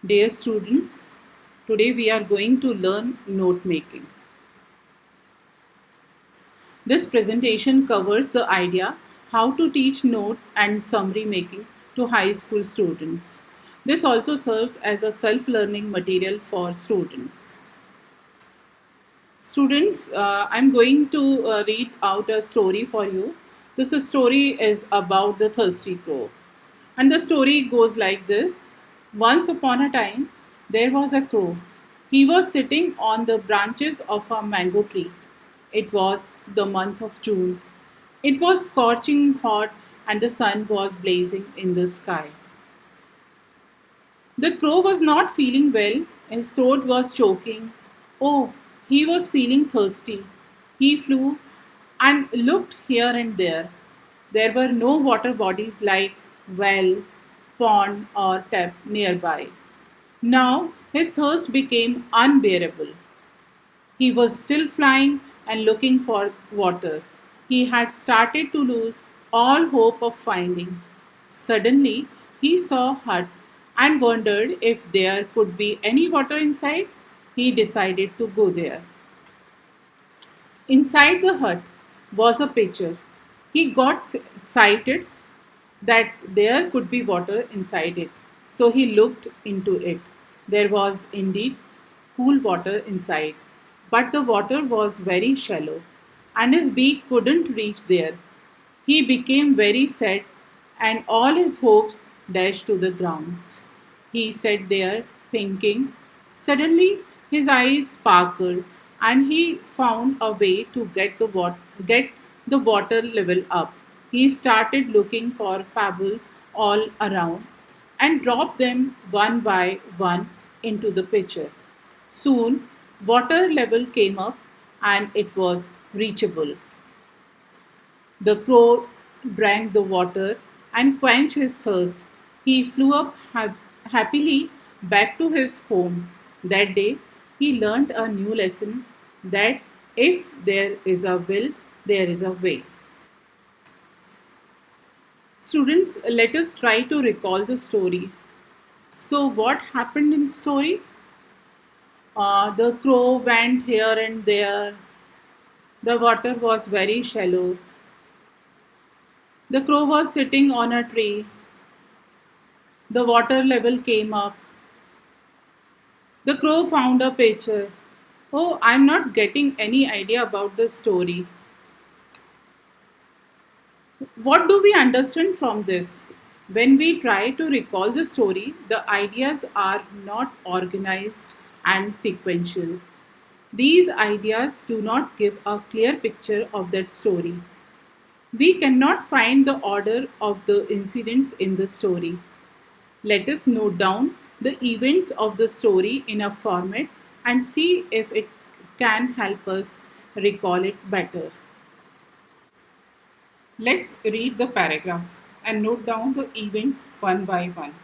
Dear students, today we are going to learn note making. This presentation covers the idea how to teach note and summary making to high school students. This also serves as a self-learning material for students. Students, I'm going to read out a story for you. This story is about the thirsty crow. And the story goes like this. Once upon a time, there was a crow. He was sitting on the branches of a mango tree. It was the month of June. It was scorching hot and the sun was blazing in the sky. The crow was not feeling well. His throat was choking. Oh, he was feeling thirsty. He flew and looked here and there. There were no water bodies like well, pond, or tap nearby. Now his thirst became unbearable. He was still flying and looking for water. He had started to lose all hope of finding. Suddenly, he saw a hut and wondered if there could be any water inside. He decided to go there. Inside the hut was a pitcher. He got excited that there could be water inside it. So he looked into it. There was indeed cool water inside, but the water was very shallow and his beak couldn't reach there. He became very sad and all his hopes dashed to the ground. He sat there thinking. Suddenly his eyes sparkled and he found a way to get the water level up. He started looking for pebbles all around and dropped them one by one into the pitcher. Soon water level came up and it was reachable. The crow drank the water and quenched his thirst. He flew up happily back to his home. That day, he learned a new lesson that if there is a will, there is a way. Students, let us try to recall the story. So, what happened in the story? The crow went here and there. The water was very shallow. The crow was sitting on a tree. The water level came up. The crow found a pitcher. Oh, I'm not getting any idea about the story. What do we understand from this? When we try to recall the story, the ideas are not organized and sequential. These ideas do not give a clear picture of that story. We cannot find the order of the incidents in the story. Let us note down the events of the story in a format and see if it can help us recall it better. Let's read the paragraph and note down the events one by one.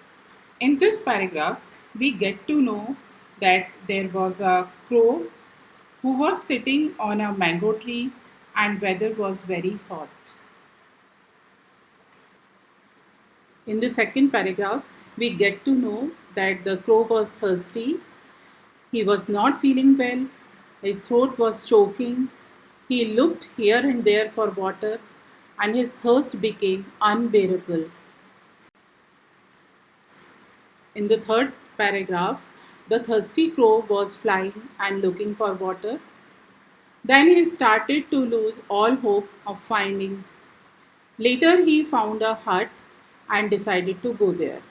In this paragraph, we get to know that there was a crow who was sitting on a mango tree and weather was very hot. In the second paragraph, we get to know that the crow was thirsty. He was not feeling well. His throat was choking. He looked here and there for water, and his thirst became unbearable. In the third paragraph, the thirsty crow was flying and looking for water. Then he started to lose all hope of finding. Later, he found a hut and decided to go there.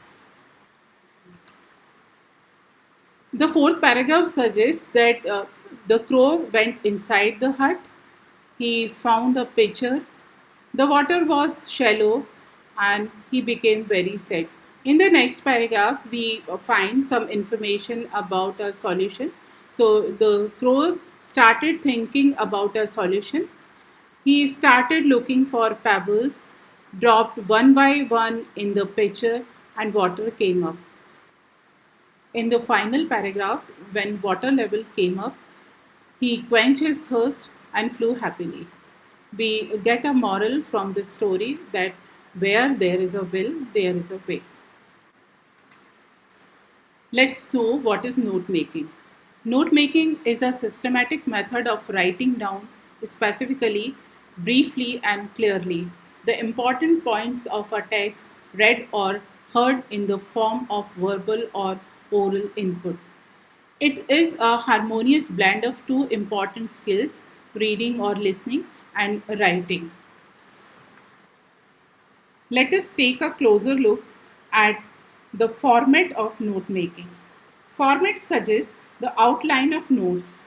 The fourth paragraph suggests that the crow went inside the hut. He found a pitcher. The water was shallow and he became very sad. In the next paragraph, we find some information about a solution. So the crow started thinking about a solution. He started looking for pebbles, dropped one by one in the pitcher, and water came up. In the final paragraph, when water level came up, he quenched his thirst and flew happily. We get a moral from this story that where there is a will, there is a way. Let's know what is note making. Note making is a systematic method of writing down specifically, briefly, and clearly the important points of a text read or heard in the form of verbal or oral input. It is a harmonious blend of two important skills, reading or listening and writing. Let us take a closer look at the format of note making. Format suggests the outline of notes.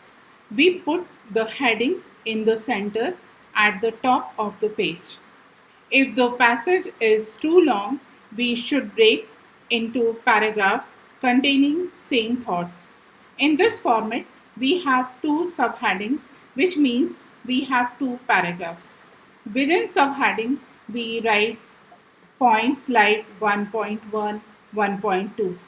We put the heading in the center at the top of the page. If the passage is too long, we should break into paragraphs containing same thoughts. In this format, we have two subheadings, which means we have two paragraphs. Within subheading, we write points like 1.1, 1.2.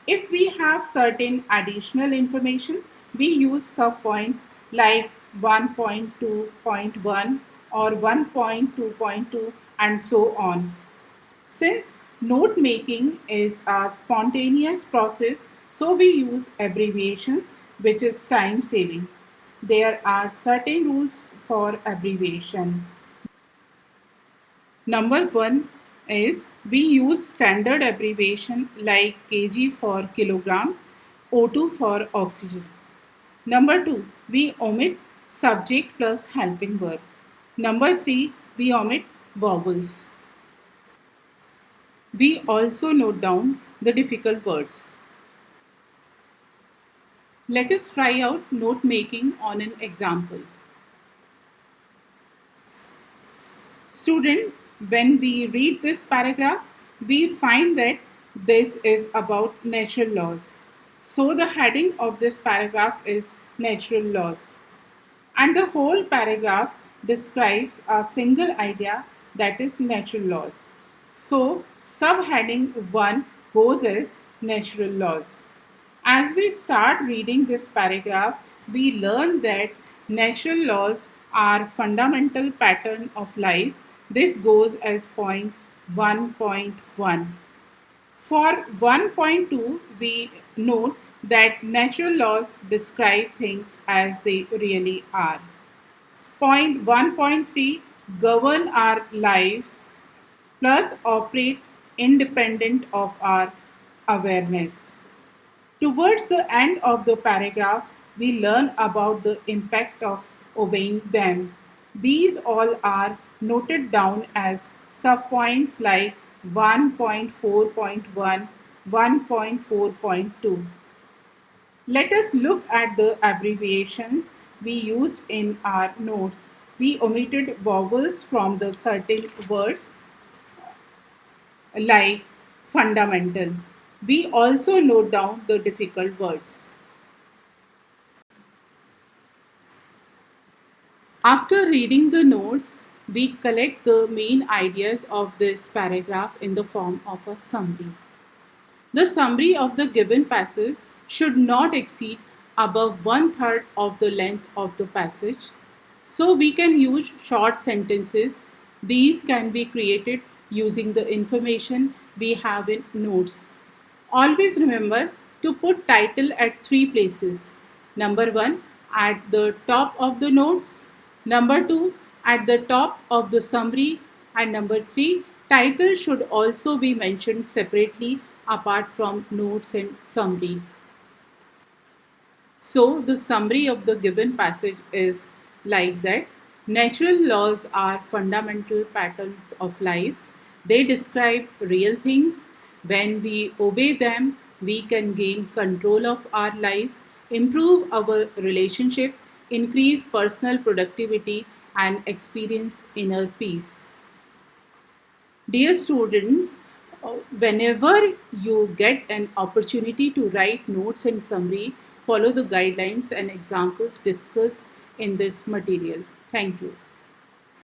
If we have certain additional information, we use subpoints like 1.2.1 or 1.2.2 and so on. Since note making is a spontaneous process, so we use abbreviations, which is time saving. There are certain rules for abbreviation. Number one is we use standard abbreviation like kg for kilogram, O2 for oxygen. Number two, we omit subject plus helping verb. Number three, we omit vowels. We also note down the difficult words. Let us try out note making on an example. Student, when we read this paragraph, we find that this is about natural laws. So the heading of this paragraph is natural laws. And the whole paragraph describes a single idea, that is natural laws. So subheading 1 goes as natural laws. As we start reading this paragraph, we learn that natural laws are fundamental pattern of life. This goes as point 1.1. For 1.2, we note that natural laws describe things as they really are. Point 1.3 govern our lives plus operate independent of our awareness. Towards the end of the paragraph, we learn about the impact of obeying them. These all are noted down as subpoints like 1.4.1, 1.4.2. Let us look at the abbreviations we used in our notes. We omitted vowels from the certain words like fundamental. We also note down the difficult words. After reading the notes, we collect the main ideas of this paragraph in the form of a summary. The summary of the given passage should not exceed above one third of the length of the passage. So we can use short sentences. These can be created using the information we have in notes. Always remember to put title at three places. Number one, at the top of the notes. Number two, at the top of the summary. And number three, title should also be mentioned separately apart from notes and summary. So the summary of the given passage is like that. Natural laws are fundamental patterns of life. They describe real things. When we obey them, we can gain control of our life, improve our relationship, increase personal productivity, and experience inner peace. Dear students, whenever you get an opportunity to write notes and summary, follow the guidelines and examples discussed in this material. Thank you.